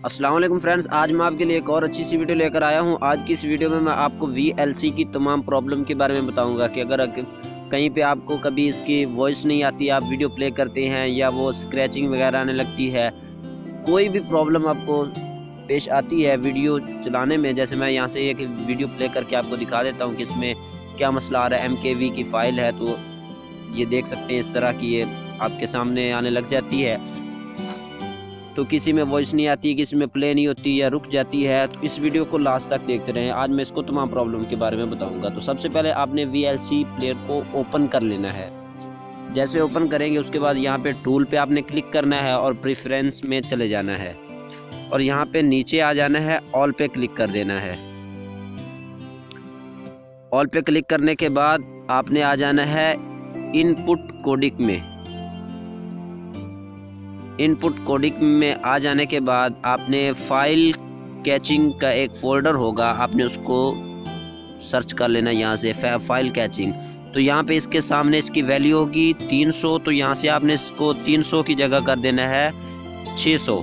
अस्सलाम वालेकुम फ्रेंड्स, आज मैं आपके लिए एक और अच्छी सी वीडियो लेकर आया हूं। आज की इस वीडियो में मैं आपको VLC की तमाम प्रॉब्लम के बारे में बताऊंगा कि अगर कहीं पे आपको कभी इसकी वॉइस नहीं आती, आप वीडियो प्ले करते हैं या वो स्क्रैचिंग वगैरह आने लगती है, कोई भी प्रॉब्लम आपको पेश आती है वीडियो चलाने में। जैसे मैं यहाँ से एक वीडियो प्ले करके आपको दिखा देता हूँ कि इसमें क्या मसला आ रहा है। MKV की फ़ाइल है, तो ये देख सकते हैं इस तरह की ये आपके सामने आने लग जाती है। तो किसी में वॉइस नहीं आती, किसी में प्ले नहीं होती या रुक जाती है। तो इस वीडियो को लास्ट तक देखते रहें, आज मैं इसको तमाम प्रॉब्लम के बारे में बताऊंगा। तो सबसे पहले आपने VLC प्लेयर को ओपन कर लेना है। जैसे ओपन करेंगे उसके बाद यहाँ पे टूल पे आपने क्लिक करना है और प्रेफरेंस में चले जाना है और यहाँ पे नीचे आ जाना है, ऑल पे क्लिक कर देना है। ऑल पे क्लिक करने के बाद आपने आ जाना है इनपुट कोडिक में। इनपुट कोडिक में आ जाने के बाद आपने फाइल कैचिंग का एक फ़ोल्डर होगा, आपने उसको सर्च कर लेना यहाँ से फाइल कैचिंग। तो यहाँ पे इसके सामने इसकी वैल्यू होगी 300, तो यहाँ से आपने इसको 300 की जगह कर देना है 600।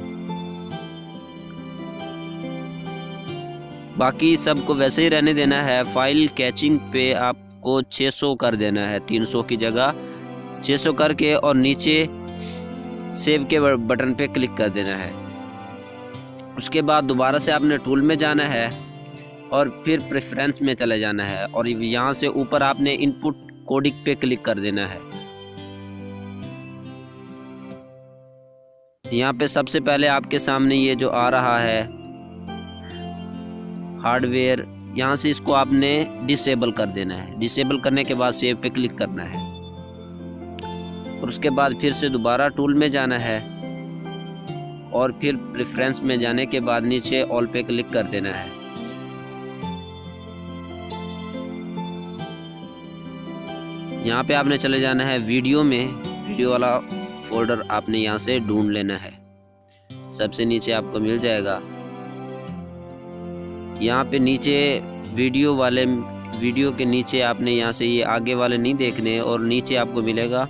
बाकी सबको वैसे ही रहने देना है। फाइल कैचिंग पे आपको 600 कर देना है, 300 की जगह 600 करके, और नीचे सेव के बटन पे क्लिक कर देना है। उसके बाद दोबारा से आपने टूल में जाना है और फिर प्रेफरेंस में चले जाना है और यहाँ से ऊपर आपने इनपुट कोडिक पे क्लिक कर देना है। यहाँ पे सबसे पहले आपके सामने ये जो आ रहा है हार्डवेयर, यहाँ से इसको आपने डिसेबल कर देना है। डिसेबल करने के बाद सेव पे क्लिक करना है और उसके बाद फिर से दोबारा टूल में जाना है और फिर प्रेफरेंस में जाने के बाद नीचे ऑल पे क्लिक कर देना है। यहाँ पे आपने चले जाना है वीडियो में, वीडियो वाला फोल्डर आपने यहाँ से ढूंढ लेना है, सबसे नीचे आपको मिल जाएगा। यहाँ पे नीचे वीडियो के नीचे आपने यहाँ से ये आगे वाले नहीं देखने और नीचे आपको मिलेगा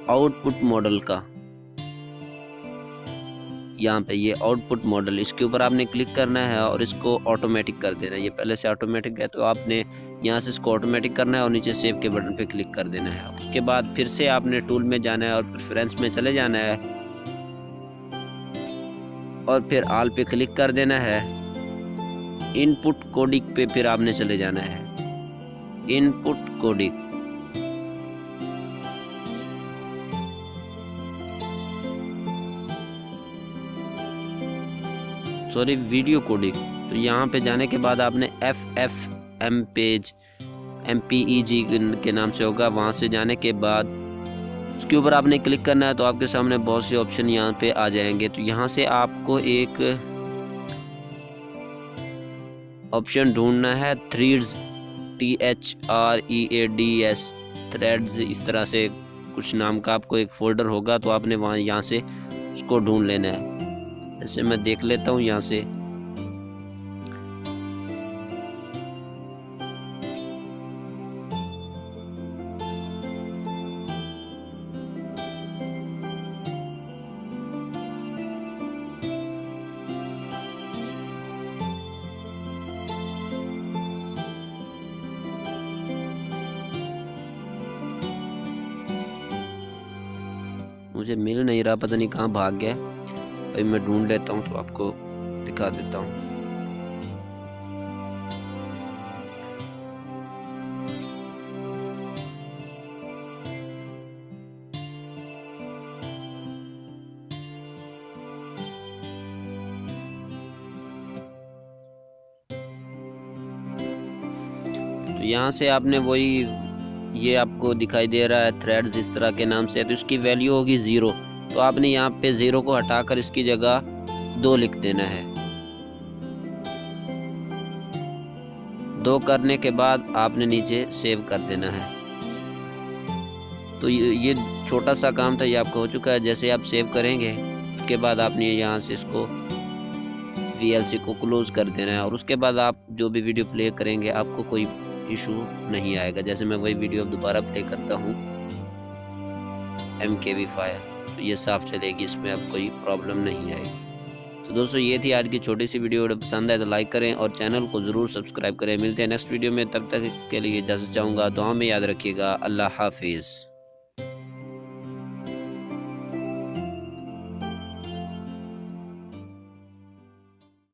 आउटपुट मॉडल का। यहाँ पे ये आउटपुट मॉडल, इसके ऊपर आपने क्लिक करना है और इसको ऑटोमेटिक कर देना है। ये पहले से ऑटोमेटिक है तो आपने यहाँ से इसको ऑटोमेटिक करना है और नीचे सेव के बटन पे क्लिक कर देना है। उसके बाद फिर से आपने टूल में जाना है और प्रेफरेंस में चले जाना है और फिर ऑल पे क्लिक कर देना है। इनपुट कोडिक पे फिर आपने चले जाना है, input codec. Sorry, video codec. तो यहाँ पे जाने के बाद आपने FFM पेज MPEG के नाम से होगा, वहाँ से जाने के बाद उसके ऊपर आपने क्लिक करना है। तो आपके सामने बहुत से ऑप्शन यहाँ पे आ जाएंगे। तो यहाँ से आपको एक ऑप्शन ढूंढना है थ्रेड्स, THREADS, थ्रेड्स, इस तरह से कुछ नाम का आपको एक फोल्डर होगा, तो आपने वहाँ यहाँ से उसको ढूंढ लेना है। जैसे मैं देख लेता हूँ यहाँ से, मुझे मिल नहीं रहा, पता नहीं कहाँ भाग गया। अभी मैं ढूंढ लेता हूँ तो आपको दिखा देता हूँ। तो यहाँ से आपने वही, ये आपको दिखाई दे रहा है थ्रेड्स इस तरह के नाम से, तो इसकी वैल्यू होगी 0। तो आपने यहाँ पे 0 को हटाकर इसकी जगह 2 लिख देना है। 2 करने के बाद आपने नीचे सेव कर देना है। तो ये छोटा सा काम था, ये आपका हो चुका है। जैसे आप सेव करेंगे उसके बाद आपने यहाँ से इसको VLC को क्लोज कर देना है और उसके बाद आप जो भी वीडियो प्ले करेंगे आपको कोई इशू नहीं आएगा। जैसे मैं वही वीडियो दोबारा प्ले करता हूँ MKV फाइल, तो ये साफ चलेगी, इसमें अब कोई प्रॉब्लम नहीं आएगी। तो दोस्तों ये थी आज की छोटी सी वीडियो पसंद है तो लाइक करें और चैनल को ज़रूर सब्सक्राइब करें। मिलते हैं नेक्स्ट वीडियो में, तब तक के लिए इजाज़त चाहूँगा। दुआ में याद रखिएगा। अल्लाह हाफिज़।